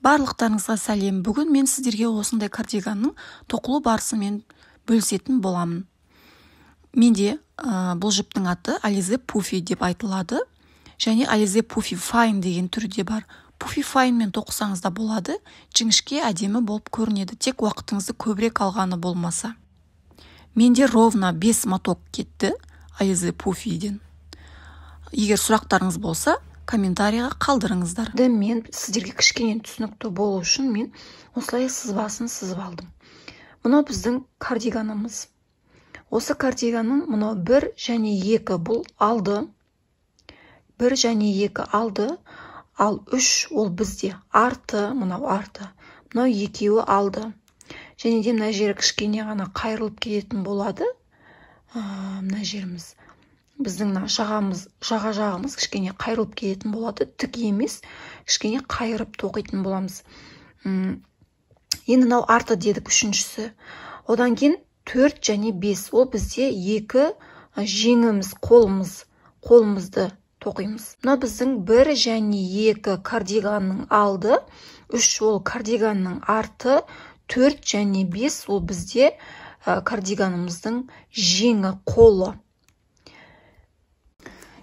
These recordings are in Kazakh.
Барлықтарыңызға сәлем. Бүгін мен сіздерге осындай кардиганның тоқылу барысымен бөлісетін боламын. Менде бұл жіптің аты Alize Puffy деп айтылады. Және Alize Puffy Fine деген түрі де бар. Puffy Fine мен тоқысаңыз да болады. Жіңішке әдемі болып көрінеді. Тек уақытыңызды көбірек алғаны болмаса. Менде ровно 5 моток кетті Alize Puffy'ден. Егер сұрақтарыңыз болса, комментарийға қалдырыңыздар. Мен сіздерге кішкене түсінікті болу үшін мен осылай сызбасын сызып алдым. Мынау біздің кардиганымыз. Осы кардиганның мынау 1 және 2 бұл алды. 1 және 2 алды, ал 3 ол бізде арты, мынау арты. Мынау екеуі алды. Және де мына жері кішкене ғана қайырылып кететін болады. Мына жеріміз. Біздің жаға жағымыз кішкене қайырылып кететін болады. Тік емес, кішкене қайырып тоқитын боламыз. Енді мынау арты дедік үшіншісі. Одан кейін 4 және 5. Ол бізде 2 жеңіміз, қолымызды тоқимыз. Мына біздің 1 және 2 кардиганның алды, 3 ол кардиганның арты, 4 және 5 ол бізде кардиганымыздың жеңі, қолы.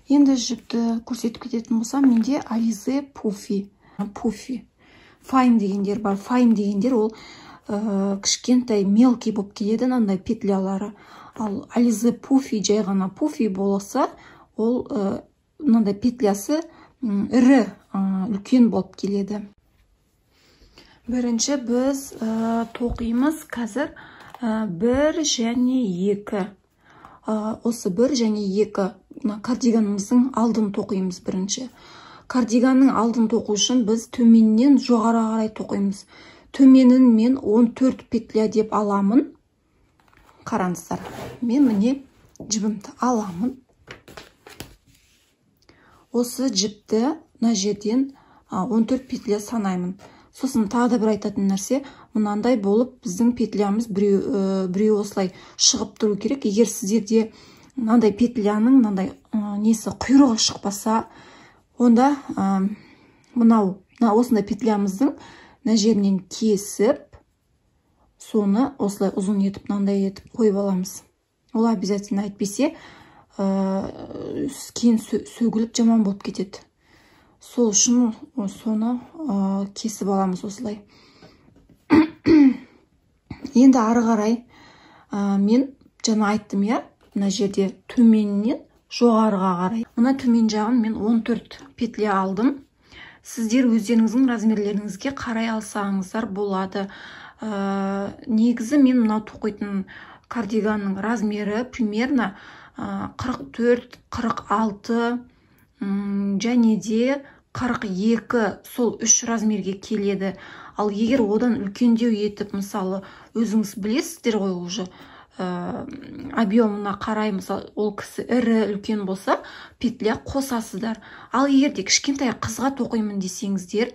Енді жіпті көрсетіп кететін болсам, менде Alize Puffy Fine дегендер бар. Fine дегендер ол кішкентай мелкий болып келеді, мынандай петлялары. Ал Alize Puffy жай ғана Puffy болса, ол мынандай петлясы ірі, үлкен болып келеді. Бірінші біз тоқимыз қазір 1 және 2. Осы 1 және 2 кардиганымыздың алдын тоқимыз бірінші. Кардиганның алдын тоқу үшін біз төменнен жоғары қарай тоқимыз. Төменін мен 14 петля деп аламын. Қараңыздар. Мен міне жібімді аламын. Осы жіпті мына жерден 14 петля санаймын. Сосын тағы да бір айтатын нәрсе, мынандай болып біздің петлямыз біреу осылай шығып тұру керек. Егер сіздерде мынандай петляның мынандай несі құйрығы шықпаса, онда осындай петлямыздың мына жерінен кесіп, соны осылай ұзын етіп, мынандай етіп қойып аламыз. Ол обязательно әйтпесе кейін сөгіліп жаман болып кетеді. Сол үшін соны кесіп аламыз осылай. Енді ары қарай мен жаңа айттым, мына жерде төменнен жоғарыға қарай. Мына төмен жағын мен 14 петля алдым. Сіздер өздеріңіздің размерлеріңізге қарай алсаңыздар болады. Негізі мен мынау тоқитын кардиганның размері примерно 44-46 және де 42 сол 3 размерге келеді. Ал егер одан үлкендеу етіп, мысалы, өзіңіз білесіздер ғой уже, объемына қарай, мысалы, ол кісі ірі үлкен болса, петля қосасыздар. Ал егер де кішкентай қызға тоқимын десеңіздер,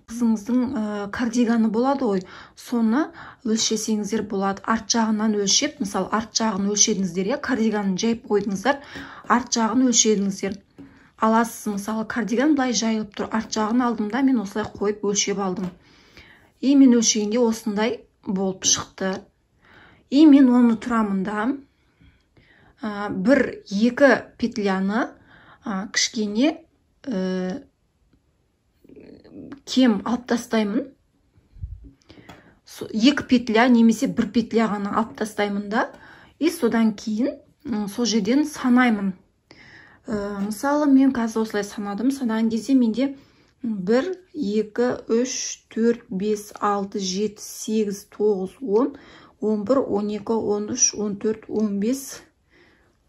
қызыңыздың кардиганы болады ғой, соны өлшесеңіздер болады. Арт жағынан өлшеп, мысалы, арт жағын өлшедіңіздер, кардиганын жайып қойдыңыздар, арт жағын өлшедіңіздер. Аласыз, мысалы, кардиган былай жайылып тұр, арт жағын алдымда мен осылай қойып өлшеп алдым. Мен өлшегенде осындай болып шықты. Мен оны тұрамында 1-2 петляны кішкене кем алып тастаймын. 2 петля немесе 1 петля ғана алып тастаймын да, содан кейін сол жерден санаймын. Мысалы, мен қазір осылай санадым. Санаған кезде менде 1, 2, 3, 4, 5, 6, 7, 8, 9, 10, 11, 12, 13, 14, 15,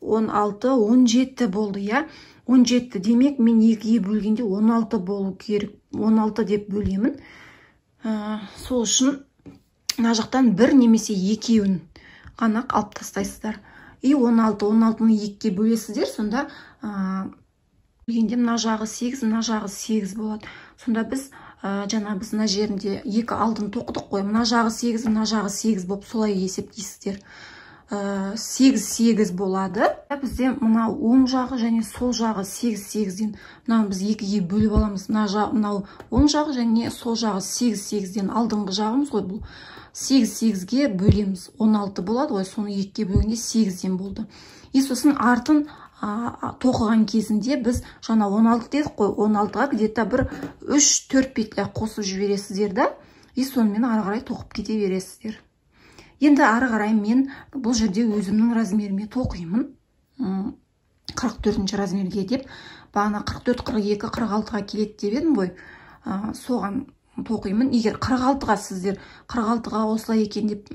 16, 17 болды, 17. Демек, мен 2-ге бөлгенде 16 болу керек. 16 деп бөлемін. Сол үшін мына жақтан 1 немесе 2-ін ғана алып тастайсыздар. 16-ны 2-ге бөлесіздер, сонда бөлгенде мына жағы 8, мына жағы 8 болады. Сонда біз біз мына жерінде 2 алдын тоқыдық қой. Мына жағы 8, мына жағы 8 болып солай есептейсіздер. 8 болады. Бізде мына оң жағы және сол жағы 8-8-ден. Мынаны біз екіге бөліп аламыз. Мынау оң жағы және сол жағы 8-8-ден алдыңғы жағымыз ғой бұл. 8-8-ге бөлеміз. 16 болады ғой, соны екіге бөлгенде 8-ден болды. Сосын артын тоқыған кезінде біз жаңа 16 дедік қой, 16-ға где-то бір 3-4 петля қосып жібересіздер да, сонымен ары қарай тоқып кете бересіздер. Енді ары қарай мен бұл жерде өзімнің размеріме тоқимын. 44-ші размерге деп, бағана 44, 42, 46-ға келеді деп едім ғой. Соған тоқимын. Егер 46-ға сіздер 46-ға осылай екен деп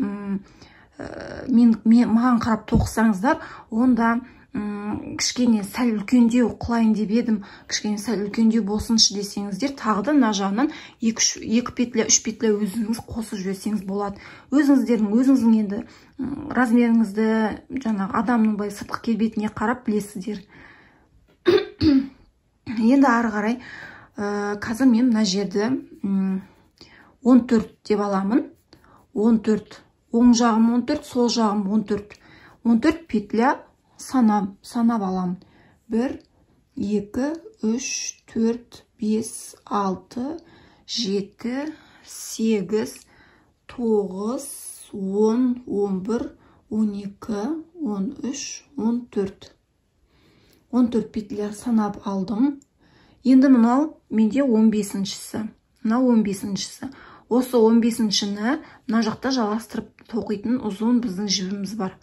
маған қарап тоқысаңыздар, онда кішкене сәл үлкендеу қылайын деп едім, кішкене сәл үлкендеу болсыншы десеңіздер, тағы да мына жағынан 2 петля, 3 петля өзіңіз қосып жіберсеңіз болады. Өзіңіздің енді размеріңізді жаңағы адамның бай сыртқы келбетіне қарап білесіздер. Енді ары қарай қазір мен мына жерді 14 деп аламын. 14, оң жағым 14, сол жағым 14. 14 петля санап аламын. 1, 2, 3, 4, 5, 6, 7, 8, 9, 10, 11, 12, 13, 14. 14 петля санап алдым. Енді мынау менде 15-шісі. Мынау 15-шісі. Осы 15-шіні мына жақта жалғастырып тоқитын ұзын біздің жібіміз бар.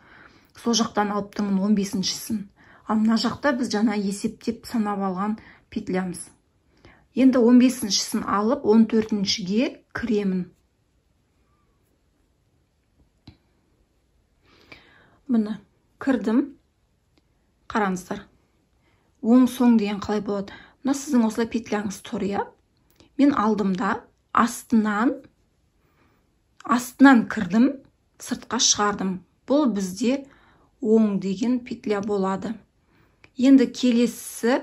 Сол жақтан алып тұрмын 15-шісін. Ал мына жақта біз жаңа есептеп санап алған петлямыз. Енді 15-шісін алып 14-шіге кіремін. Міне, кірдім. Қараңыздар. Оң-соң деген қалай болады? Мына сіздің осылай петляңыз тұр, иә? Мен алдымда астынан кірдім, сыртқа шығардым. Бұл бізде оң деген петля болады. Енді келесі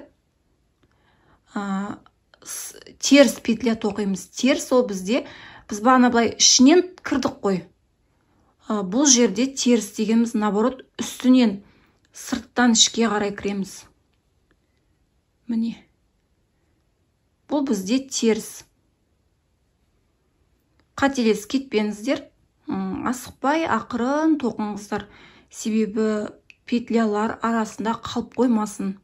теріс петля тоқимыз. Теріс ол бізде, біз бағана былай ішінен кірдік қой. Бұл жерде теріс дегеніміз, наоборот, үстінен сырттан ішке қарай кіреміз. Міне. Бұл бізде теріс. Қателес кетпеңіздер. Асықпай ақырын тоқыңыздар. Себебі петлялар арасында қалып қоймасын.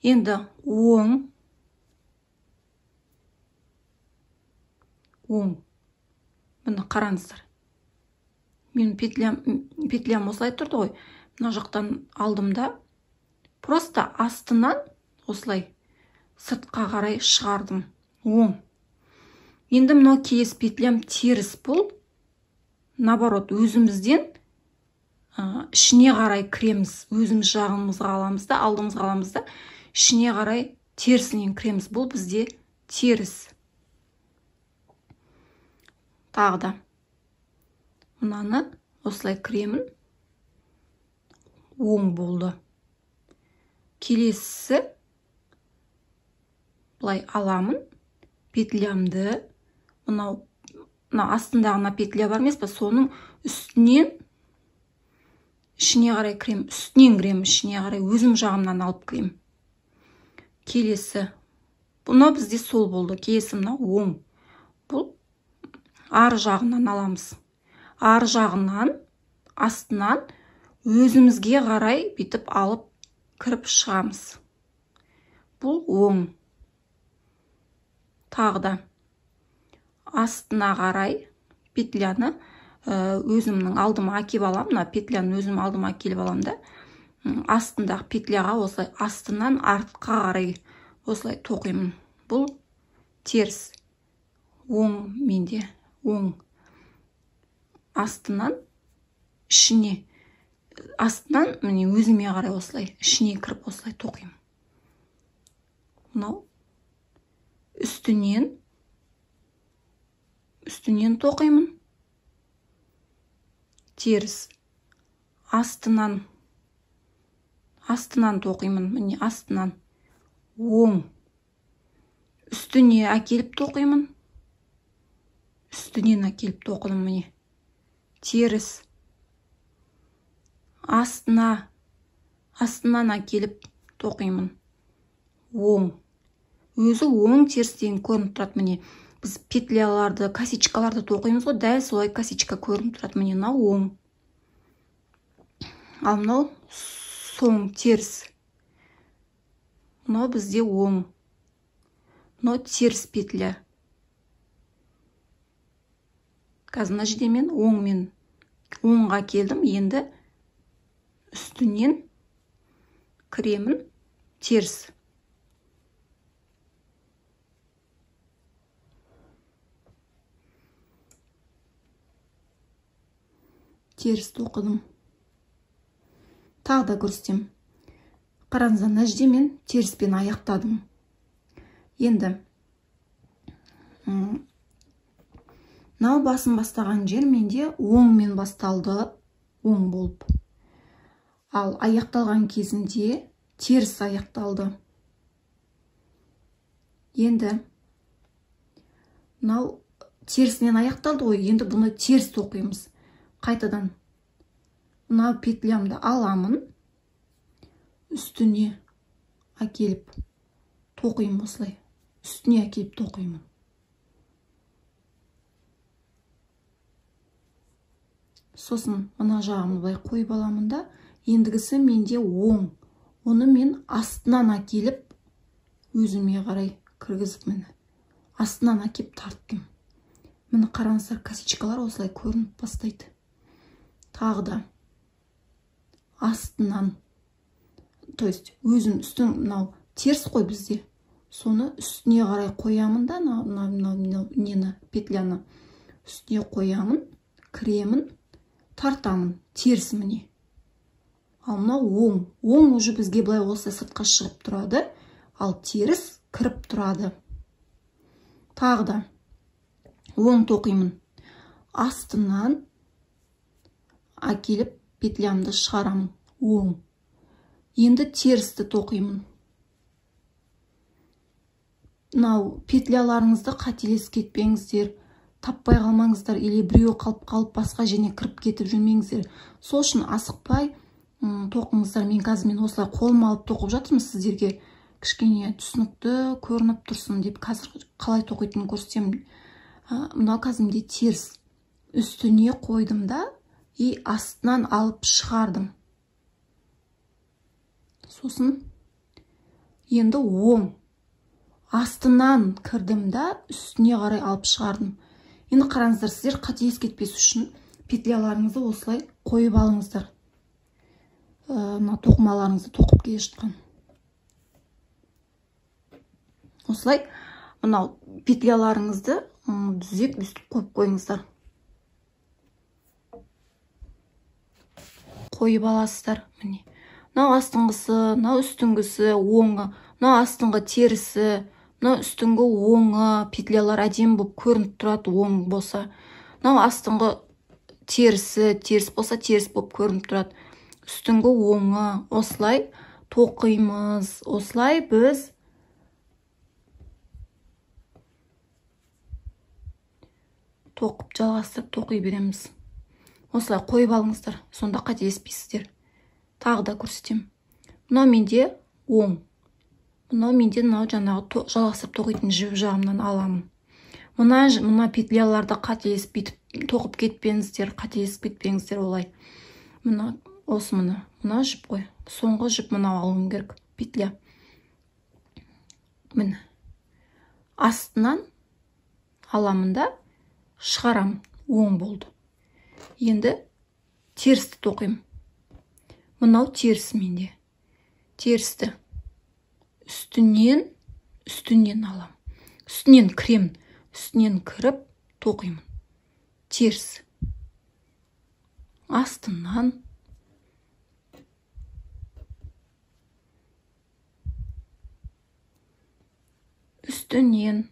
Енді оң. Міне қараңыздар. Мен петлям осылай тұрды ғой. Мына жақтан алдымда. Просто астынан осылай сыртқа қарай шығардым. Оң. Енді мынау келесі петлям теріс бұл. Наоборот, өзімізден ішіне қарай кіреміз. Өзіміз жағымызға аламыз да, алдымызға аламыз да, ішіне қарай терісінен кіреміз. Бұл бізде теріс. Тағы да. Мынаны осылай кіремін. Оң болды. Келесі былай аламын. Петлямды. Мынау астындағына петля бар емес па, соның үстінен ішіне қарай кірем. Үстінен кірем, ішіне қарай өзім жағымнан алып кірем. Келесі. Бұны бізде сол болды. Келесі мынау оң. Бұл ар жағынан аламыз. Ар жағынан, астынан өзімізге қарай бетіп алып кіріп шығамыз. Бұл оң. Тағы да астына қарай петляны өзімнің алдыма әкеп алам. Мына петляны өзім алдыма келіп алам да. Астындағы петляға осылай астынан артқа қарай осылай тоқимын. Бұл теріс. Оң менде. Оң. Астынан ішіне. Астынан міне өзіме қарай осылай ішіне кіріп осылай тоқимын. Мынау үстінен тоқимын. Теріс. Астынан тоқимын. Міне астынан. Оң. Үстіне әкеліп тоқимын. Үстінен әкеліп тоқыдым міне. Теріс. астынан әкеліп тоқимын. Оң. Өзі оң теріс деген көрініп тұрады. Міне, біз петляларды, косичкаларды тоқимыз ғой, дәл солай косичка көрініп тұрады. Міне, мынау оң. Ал мынау соң, теріс. Мынау бізде оң. Мынау теріс петля. Қазір мына жерде мен оңға келдім. Енді үстінен кіремін теріс. Теріс тоқыдым. Тағы да көрсетем. Қараңыздар, мына жерде мен теріспен аяқтадым. Енді мынау басын бастаған жер менде оңмен басталды, оң болып. Ал аяқталған кезінде теріс аяқталды. Енді мынау терісінен аяқталды ғой, енді бұны теріс тоқимыз. Қайтадан мынау петлямды аламын, үстіне әкеліп тоқимын осылай. Үстіне әкеліп тоқимын. Сосын мына жағымды былай қойып аламын да, ендігісі менде оң. Оны мен астынан әкеліп өзіме қарай кіргізіп, мені астынан әкеліп тарттым. Мені қараңыздар, косичкалар осылай көрініп бастайды. Тағы да астынан, то есть өзім үстін, мынау теріс қой бізде, соны үстіне қарай қоямын да, нені, петляны үстіне қоямын, кіремін, тартамын, теріс міне. Ал мынау оң. Оң уже бізге былай осылай сыртқа шығып тұрады, ал теріс кіріп тұрады. Тағы да оң тоқимын. Астынан әкеліп петлямды шығарамын. Оң. Енді терісті тоқимын. Мынау петляларыңызды қателесіп кетпеңіздер, таппай қалмаңыздар, или біреу қалып басқа жеріне кіріп кетіп жүрмеңіздер. Сол үшін асықпай тоқыңыздар. Мен қазір осылай қолыма алып тоқып жатырмын, сіздерге кішкене түсінікті көрініп тұрсын деп. Қазір қалай тоқитынын көрсетемін. Мынау қазір теріс. Үстіне қойдым да, и астынан алып шығардым. Сосын енді оң. Астынан кірдім да, үстіне қарай алып шығардым. Енді қараңыздар, сіздер қателесіп кетпес үшін петляларыңызды осылай қойып алыңыздар. Мына тоқымаларыңызды тоқып келе жатқан. Осылай мынау петляларыңызды дүзеп үстіп қойып қойыңыздар. Қойып аласыздар. Міне. Мынау астыңғысы, мынау үстіңгісі оңы, мынау астыңғы терісі, мынау үстіңгі оңы, петлялар әдемі болып көрініп тұрады, оң болса. Мынау астыңғы терісі, теріс болса теріс болып көрініп тұрады. Үстіңгі оңы, осылай тоқимыз. Осылай біз тоқып жалғастырып тоқи береміз. Осылай қойып алыңыздар, сонда қателеспейсіздер. Тағы да көрсетем. Мынау менде оң. Мынау менде жаңағы жалғастырып тоқитын жіп жағымнан аламын. Мына петляларды қателеспей тоқып кетпеңіздер, қателесіп кетпеңіздер олай. Мына осы мына жіп қой. Соңғы жіп мынау алуым керек, петля. Міне. Астынан аламын да, шығарам. Оң болды. Енді терісті тоқим. Мынау теріс менде. Терісті үстінен алам. Үстінен кіремін. Үстінен кіріп тоқимын. Теріс. Астынан үстінен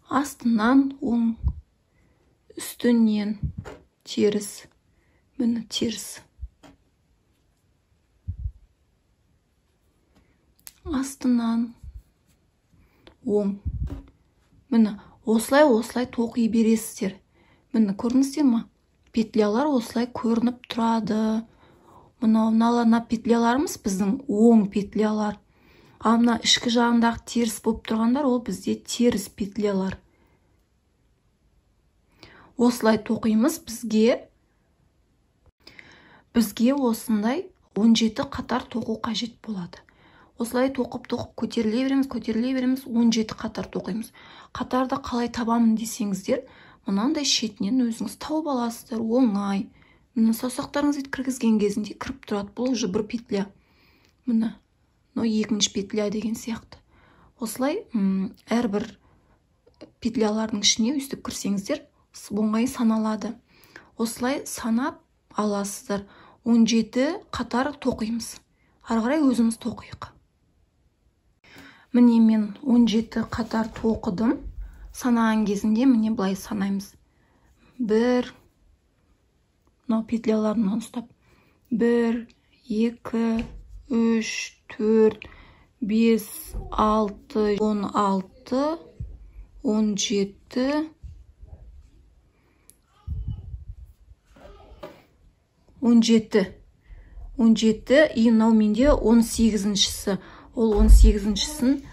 астынан оң, үстінен теріс, міне теріс. Астынан оң, Міне осылай тоқи бересіздер. Міне көрдіңіздер ма? Петлялар осылай көрініп тұрады. Мына петляларымыз біздің оң петлялар. Ал мына ішкі жағындағы теріс болып тұрғандар, ол бізде теріс петлялар. Осылай тоқимыз. Бізге осындай 17 қатар тоқу қажет болады. Осылай тоқып көтеріле береміз, 17 қатар тоқимыз. Қатарды қалай табамын десеңіздер, мынандай шетінен өзіңіз тауып аласыздар, оңай. Міне саусақтарыңызды кіргізген кезінде кіріп тұрады. Бұл уже бір петля. Міне, екінші петля деген сияқты. Осылай әрбір петлялардың ішіне өстіп кірсеңіздер, оңай саналады. Осылай санап аласыздар. 17 қатар тоқимыз. Ары қарай өзіміз тоқиық. Міне мен 17 қатар тоқыдым. Санаған кезінде міне былай санаймыз. 1, мынау петляларынан ұстап. 1, 2, 3, 4, 5, 6, 16, 17, 17, и мынау менде 18-шісі. Ол 18-шісін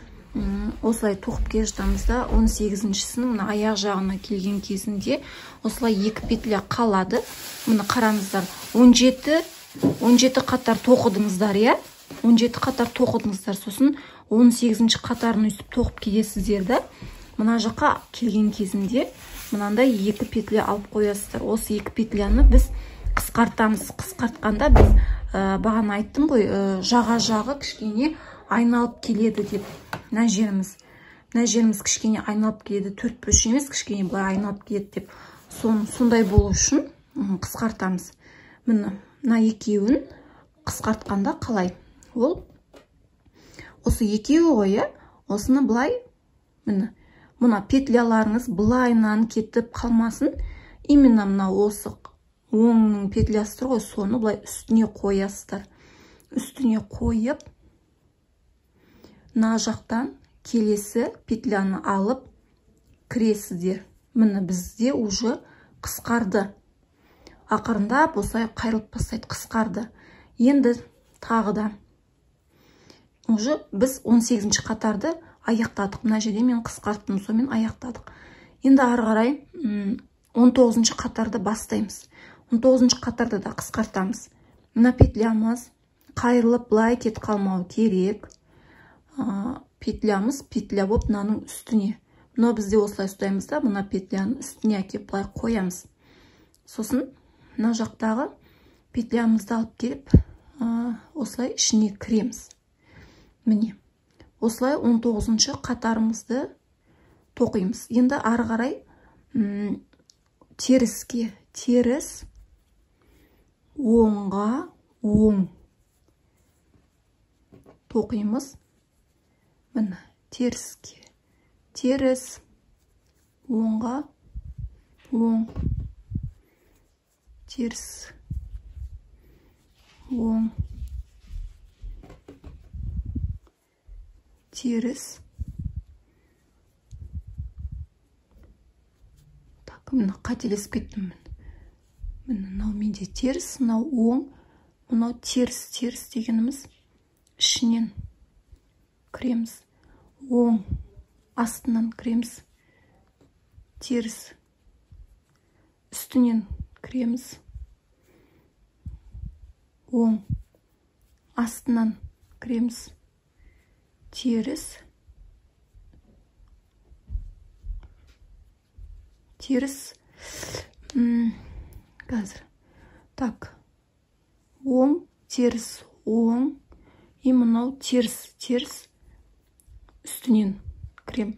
осылай тоқып келе жатамыз да, 18-шісінің аяқ жағына келген кезінде осылай 2 петля қалады. Мына қараңыздар, 17 қатар тоқыдыңыздар, я? 17 қатар тоқыдыңыздар, сосын 18-ші қатарын өстіп тоқып келесіздер да. Мына жаққа келген кезінде мынандай 2 петля алып қоясыздар. Осы 2 петляны біз қысқартамыз. Қысқартқанда біз бағана айттым ғой, жағы кішкене айналып келеді деп. Мына жеріміз кішкене айналып келеді, 4 бұрыш емес, кішкене былай айналып келеді деп. Сондай болу үшін қысқартамыз. Мына екеуін қысқартқанда қалай? Ол осы екеуі ғой, осыны былай, мына петляларыңыз былайынан кетіп қалмасын. Именно мына осы оңның петлясы тұр ғой, соны былай үстіне қоясыздар. Үстіне қойып, мына жақтан келесі петляны алып кіресіздер. Міне бізде уже қысқарды. Ақырындап осылай қайрылып бастайды, қысқарды. Енді тағы да уже біз 18-ші қатарды аяқтадық. Мына жерде мен қысқарттым, сонымен аяқтадық. Енді ары қарай 19-ші қатарды бастаймыз. 19-ші қатарды да қысқартамыз. Мына петлямыз қайрылып былай кетіп қалмауы керек. Петлямыз петля болып мынаның үстіне. Мына бізде осылай ұстаймыз да, мына петляның үстіне әкеп былай қоямыз. Сосын мына жақтағы петлямызды алып келіп, осылай ішіне кіреміз. Міне, осылай 19-ші қатарымызды тоқимыз. Енді ары қарай теріске теріс, оңға оң тоқимыз. Міне, теріске теріс, оңға оң, теріс, оң, теріс. Так, міне қателесіп кеттім. Міне мынау менде теріс, мынау оң, мынау теріс дегеніміз ішінен кіреміз. Оң астынан кіреміз. Теріс үстінен кіреміз. Оң астынан кіреміз. Теріс қазір. Так, оң, теріс, оң, и мынау теріс үстінен кірем.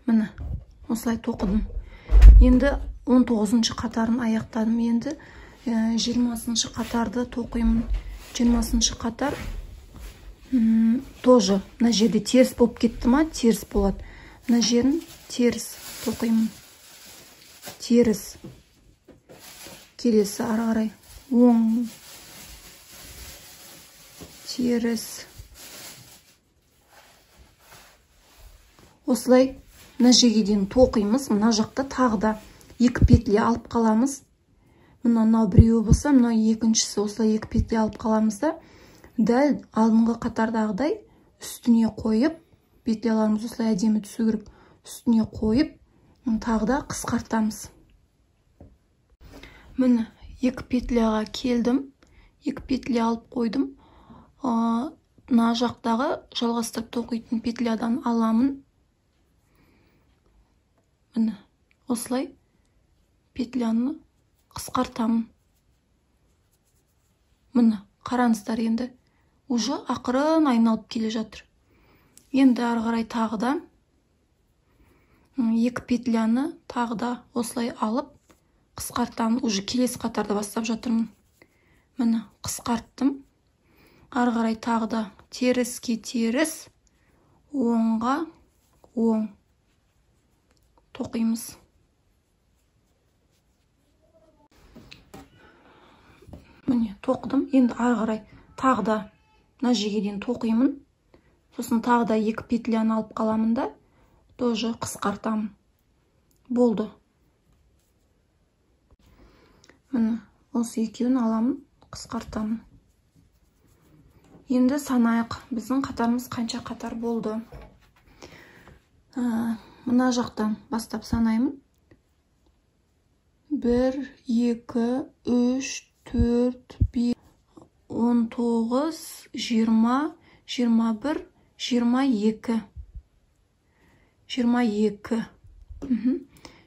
Міне, осылай тоқыдым. Енді 19-ші қатарын аяқтадым. Енді 20-ші қатарды тоқимын. 20-ші қатар тоже мына жерде теріс болып кетті ма? Теріс болады. Мына жерін теріс тоқимын. Теріс. Келесі ары қарай. Оң. Теріс. осылай мына жерге дейін тоқимыз. Мына жақта тағы да 2 петля алып қаламыз. Мынау біреуі болса, мынау екіншісі. Осылай 2 петля алып қаламыз да, дәл алдыңғы қатардағыдай үстіне қойып, петляларымыз осылай әдемі түсу керек. Үстіне қойып, тағы да қысқартамыз. Міне 2 петляға келдім. 2 петля алып қойдым. Мына жақтағы жалғастырып тоқитын петлядан аламын. Міне осылай петляны қысқартамын. Міне қараңыздар, енді уже ақырын айналып келе жатыр. Енді ары қарай тағы да 2 петляны тағы да осылай алып қысқартамын. Уже келесі қатарды бастап жатырмын. Міне қысқарттым. Ары қарай тағы да теріске теріс, оңға оң тоқимыз. Міне тоқдым. Енді ары қарай тағы да мына жерге дейін тоқимын. Сосын тағы да 2 петляны алып қаламын да, тоже қысқартамын. Болды. Міне осы екеуін аламын, қысқартамын. Енді санайық, біздің қатарымыз қанша қатар болды. Мына жақтан бастап санаймын. 1, 2, 3, 4, 5, 19, 20, 21, 22.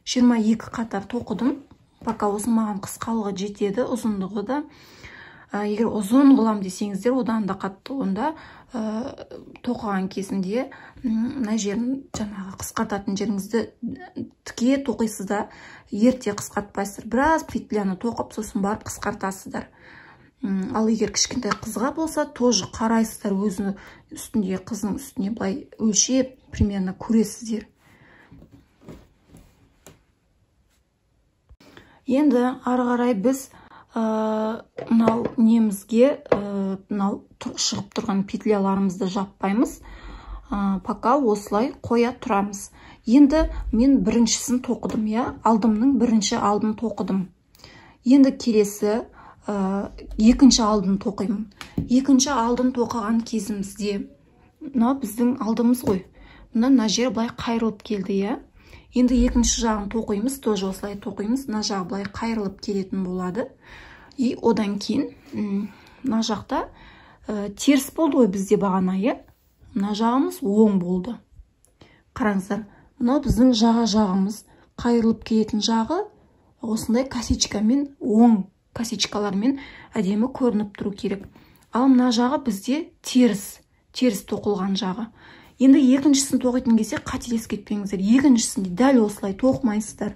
22 қатар тоқыдым. Пока осы маған қысқалығы жетеді, ұзындығы да. Егер ұзын қылам десеңіздер, одан да қатты, онда тоқыған кезінде мына жерін, жаңағы қысқартатын жеріңізді тіке тоқисыздар, ерте қысқартпайсыздар. Біраз петляны тоқып, сосын барып қысқартасыздар. Ал егер кішкентай қызға болса, тоже қарайсыздар, өзінің үстінде, қыздың үстіне былай өлшеп, примерно көресіздер. Енді ары қарай біз мынау немізге мынау шығып тұрған петляларымызды жаппаймыз. Пока осылай қоя тұрамыз. Енді мен біріншісін тоқыдым, алдымның бірінші алдын тоқыдым. Енді келесі екінші алдын тоқимын. Екінші алдын тоқыған кезімізде, мынау біздің алдымыз ғой. Мына жер былай қайрылып келді, Енді екінші жағын тоқимыз, тоже осылай тоқимыз. Мына жағы былай қайрылып келетін болады. И одан кейін мына жақта теріс болды ғой бізде бағана, Мына жағымыз оң болды. Қараңыздар, мынау біздің жағымыз, қайрылып келетін жағы осындай косичкамен, оң косичкалармен әдемі көрініп тұру керек. Ал мына жағы бізде теріс тоқылған жағы. Енді екіншісін тоқитын кезде қателесіп кетпеңіздер. Екіншісінде дәл осылай тоқымайсыздар.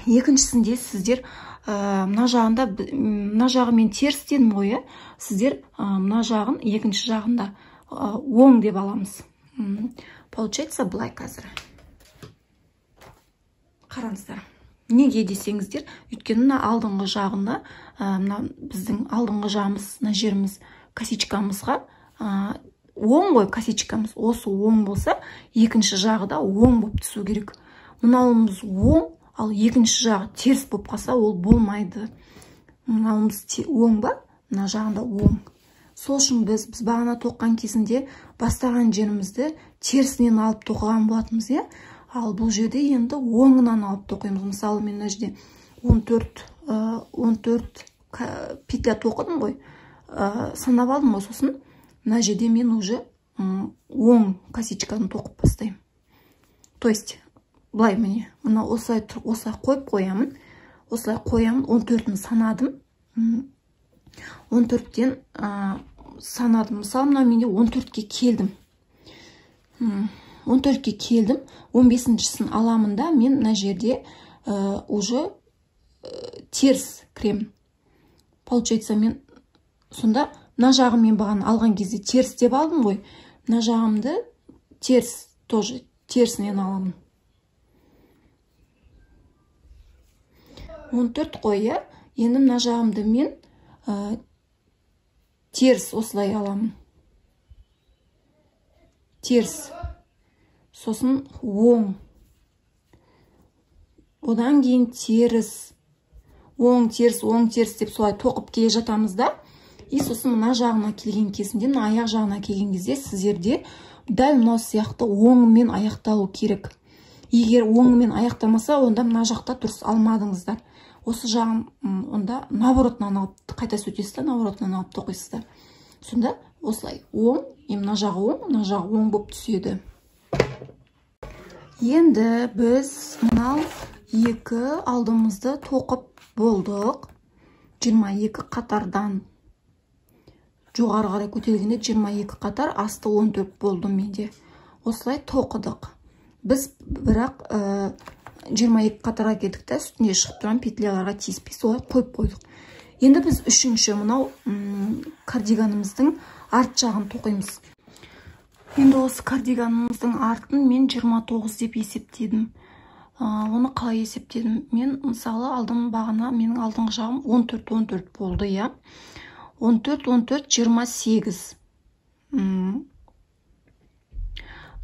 Екіншісінде сіздер мына жағы мен теріс дедім ғой, сіздер мына жағын екінші жағында оң деп аламыз. Получается былай қазір. Қараңыздар. Неге десеңіздер, өйткені алдыңғы жағында, біздің алдыңғы жағымыз, мына жеріміз косичкамызға оң ғой, косичкамыз. Осы оң болса, екінші жағы да оң болып түсу керек. Мынауымыз оң, ал екінші жағы теріс болып қалса, ол болмайды. Мынауымыз оң ба? Мына жағында оң. Сол үшін біз бағана тоққан кезінде бастаған жерімізді терісінен алып тоқыған болатымыз, Ал бұл жерде енді оңынан алып тоқимыз. Мысалы, мен мына жерде 14 петля тоқыдым ғой. Санап алдым ғой, сосын мына жерде мен уже оң косичканы тоқып бастаймын. То есть, былай міне, осылай қойып қоямын. Осылай қоямын, 14-ін санадым. 14-тен санадым. Мысалы, мына менде 14-ке келдім. 14-ке келдім. 15-шісін аламын да, мен мына жерде уже теріс кіремін. Получается, мен сонда мына жағым мен бағана алған кезде теріс деп алдым ғой. Мына жағымды теріс, тоже терісінен аламын. 14 қой, Енді мына жағымды мен теріс осылай аламын. Теріс. сосын оң, одан кейін теріс, оң теріс деп солай тоқып келе жатамыз да. И сосын мына жағына келген кезінде, мына аяқ жағына келген кезде сіздерде дәл мынау сияқты оңымен аяқталу керек. Егер оңымен аяқтамаса, онда мына жақта дұрыс алмадыңыздар. Осы жағын онда наоборотынан алып, қайта сөйтесіз, наоборотынан алып тоқисыздар. Сонда осылай оң, мына жағы оң болып түседі. Енді біз мынау екі алдымызды тоқып болдық. 22 қатардан жоғары қарай көтерілгенде 22 қатар, асты 14 болды менде. Осылай тоқыдық. Біз бірақ 22 қатарға келдік та, үстінде шығып тұрған петляларға тиіспей солай қойып қойдық. Енді біз үшінші мынау кардиганымыздың арт жағын тоқимыз. Енді осы кардиганымыздың артын мен 29 деп есептедім. Оны қалай есептедім? Мен мысалы алдым бағана, менің алдыңғы жағым 14 болды, я. 14, 28.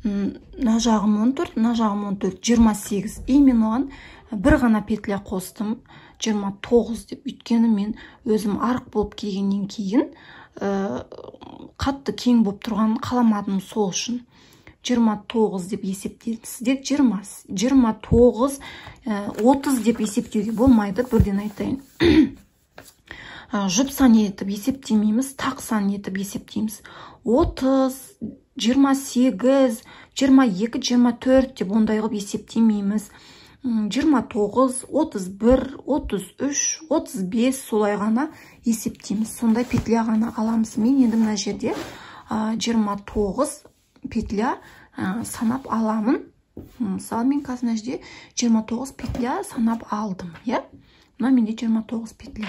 Мына жағым 14, мына жағым 14, 28. И мен оған бір ғана петля қостым, 29 деп. Өйткені мен өзім арық болып келгеннен кейін қатты кең болып тұрғанын қаламадым, сол үшін 29 деп есептедім. Сіздер 29, 30 деп есептеуге болмайды, бірден айтайын. Жұп сан етіп есептемейміз, тақ сан етіп есептейміз. 30, 28, 22, 24 деп ондай қылып есептемейміз. 29, 31, 33, 35 солай ғана есептейміз. Сондай петля ғана аламыз. Мен енді мына жерде 29 петля санап аламын. Мысалы мен қазір мына жерде 29 петля санап алдым. Мына менде 29 петля.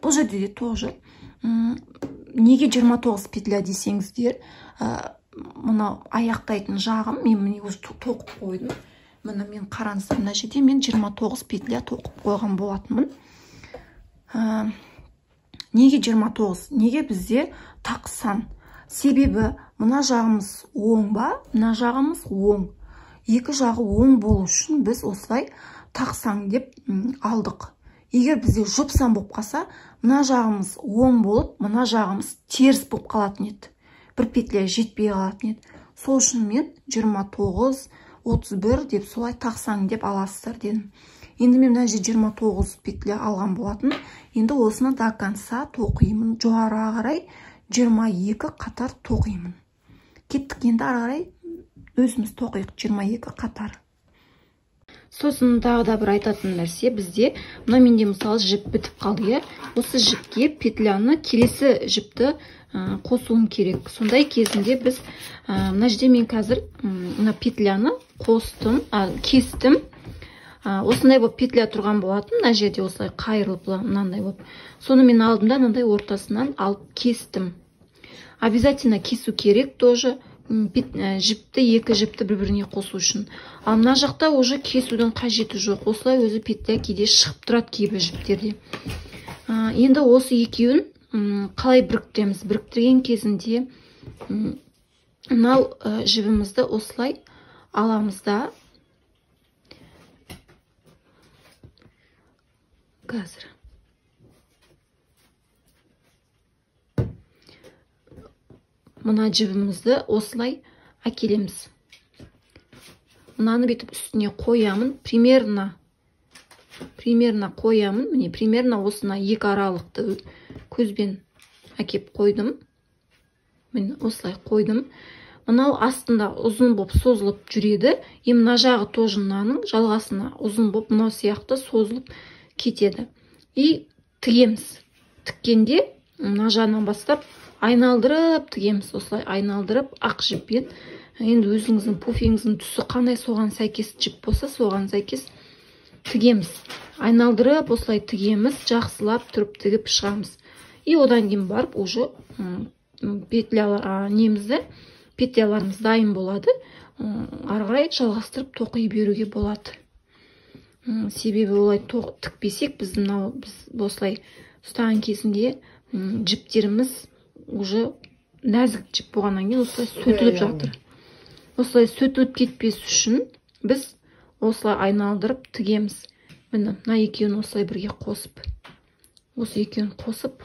Бұл жерде де тоже. Неге 29 петля десеңіздер, мына аяқтайтын жағым, мен міне өзі тоқып қойдым. Мына мен қараңыздар, мына жерде мен 29 петля тоқып қойған болатынмын. Неге 29? Неге бізде тақ сан? Себебі мына жағымыз оң ба? Мына жағымыз оң. Екі жағы оң болу үшін біз осылай тақ сан деп алдық. Егер бізде жұп сан болып қалса, мына жағымыз оң болып, мына жағымыз теріс болып қалатын еді. Бір петля жетпей қалатын еді. Сол үшін мен 29, 31 деп солай тақ сан деп аласыздар дедім. Енді мен мына жерде 29 петля алған болатын. Енді осыны до конца тоқимын. Жоғары қарай 22 қатар тоқимын. Кеттік, енді ары қарай өзіміз тоқиық 22 қатар. Сосын тағы да бір айтатын нәрсе, бізде мына менде мысалы жіп бітіп қалды. Осы жіпке петляны, келесі жіпті қосуым керек. Сондай кезінде біз мына жерде мен қазір мына петляны қостым, кестім. Осындай болып петля тұрған болатын, мына жерде осылай қайырылып мынандай болып. Соны мен алдым да мынандай ортасынан алып кестім. Обязательно кесу керек тоже. Жіпті, екі жіпті бір-біріне қосу үшін. Ал мына жақта уже кесудің қажеті жоқ. Осылай өзі петля кейде шығып тұрады кейбір жіптерде. Енді осы екеуін қалай біріктіреміз? Біріктірген кезінде мынау жібімізді осылай аламыз да. Қазір. Мына жібімізді осылай әкелеміз. Мынаны бетіп үстіне қоямын. Примерно қоямын. Міне, примерно осына екі аралықты көзбен әкеп қойдым. Міне, осылай қойдым. Мынау астында ұзын болып созылып жүреді. Мына жағы тоже мынаның жалғасына ұзын болып, мынау сияқты созылып кетеді. И тігеміз. Тіккенде мына жағынан бастап айналдырып тігеміз, осылай айналдырып ақ жіппен. Енді өзіңіздің пуфиңіздің түсі қандай соған сәйкес жіп болса, соған сәйкес тігеміз. Айналдырып осылай тігеміз, жақсылап тұрып тігіп шығамыз. И одан кейін барып уже петляларымыз дайын болады. Ары қарай жалғастырып тоқи беруге болады. Себебі олай тікпесек, біз осылай ұстаған кезінде жіптеріміз уже нәзік жіп болғаннан кейін осылай сөтіліп жатыр. осылай сөтіліп кетпес үшін біз осылай айналдырып тігеміз. Міне, мына екеуін осылай бірге қосып, осы екеуін қосып